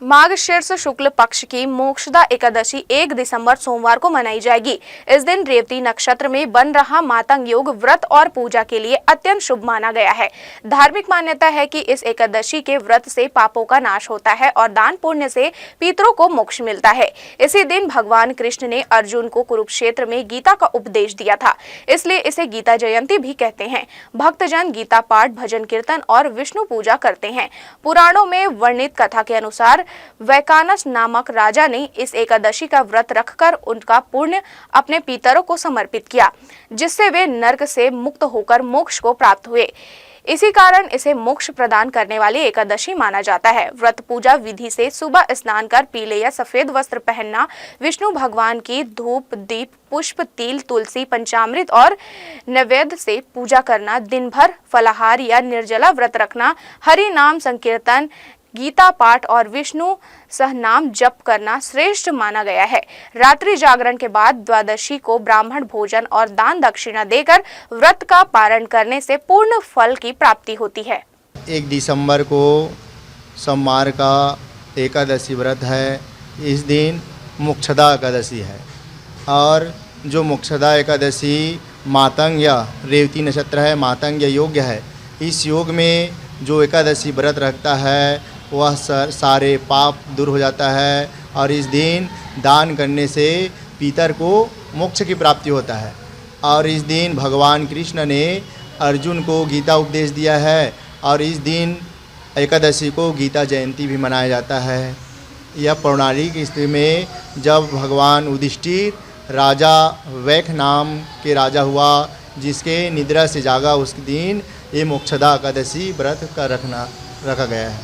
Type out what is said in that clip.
माघ शुक्ल पक्ष की मोक्षदा एकादशी 1 दिसंबर सोमवार को मनाई जाएगी। इस दिन रेवती नक्षत्र में बन रहा मातंग योग व्रत और पूजा के लिए अत्यंत शुभ माना गया है। धार्मिक मान्यता है कि इस एकादशी के व्रत से पापों का नाश होता है और दान पुण्य से पितरों को मोक्ष मिलता है। इसी दिन भगवान कृष्ण ने अर्जुन को कुरुक्षेत्र में गीता का उपदेश दिया था, इसलिए इसे गीता जयंती भी कहते हैं। भक्तजन गीता पाठ, भजन कीर्तन और विष्णु पूजा करते हैं। पुराणों में वर्णित कथा के अनुसार वैकानस नामक राजा ने इस एकादशी का व्रत रखकर उनका पुण्य अपने पितरों को समर्पित किया, जिससे वे नरक से मुक्त होकर मोक्ष को प्राप्त हुए। इसी कारण इसे मोक्ष प्रदान करने वाली एकादशी माना जाता है। व्रत पूजा विधि से सुबह स्नान कर पीले या सफेद वस्त्र पहनना, विष्णु भगवान की धूप, दीप, पुष्प, तिल, तुलसी, पंचामृत और नैवेद्य से पूजा करना, दिन भर फलाहार या निर्जला व्रत रखना, हरि नाम संकीर्तन, गीता पाठ और विष्णु सहनाम जप करना श्रेष्ठ माना गया है। रात्रि जागरण के बाद द्वादशी को ब्राह्मण भोजन और दान दक्षिणा देकर व्रत का पारण करने से पूर्ण फल की प्राप्ति होती है। 1 दिसंबर को सोमवार का एकादशी व्रत है। इस दिन मोक्षदा एकादशी है और जो मोक्षदा एकादशी मातंग या रेवती नक्षत्र है, मातंग योग्य है। इस योग में जो एकादशी व्रत रखता है वह सारे पाप दूर हो जाता है और इस दिन दान करने से पितर को मोक्ष की प्राप्ति होता है। और इस दिन भगवान कृष्ण ने अर्जुन को गीता उपदेश दिया है और इस दिन एकादशी को गीता जयंती भी मनाया जाता है। यह पौराणिक स्थिति में जब भगवान युधिष्ठिर राजा वैख नाम के राजा हुआ, जिसके निद्रा से जागा, उस दिन ये मोक्षदा एकादशी व्रत का रखा गया है।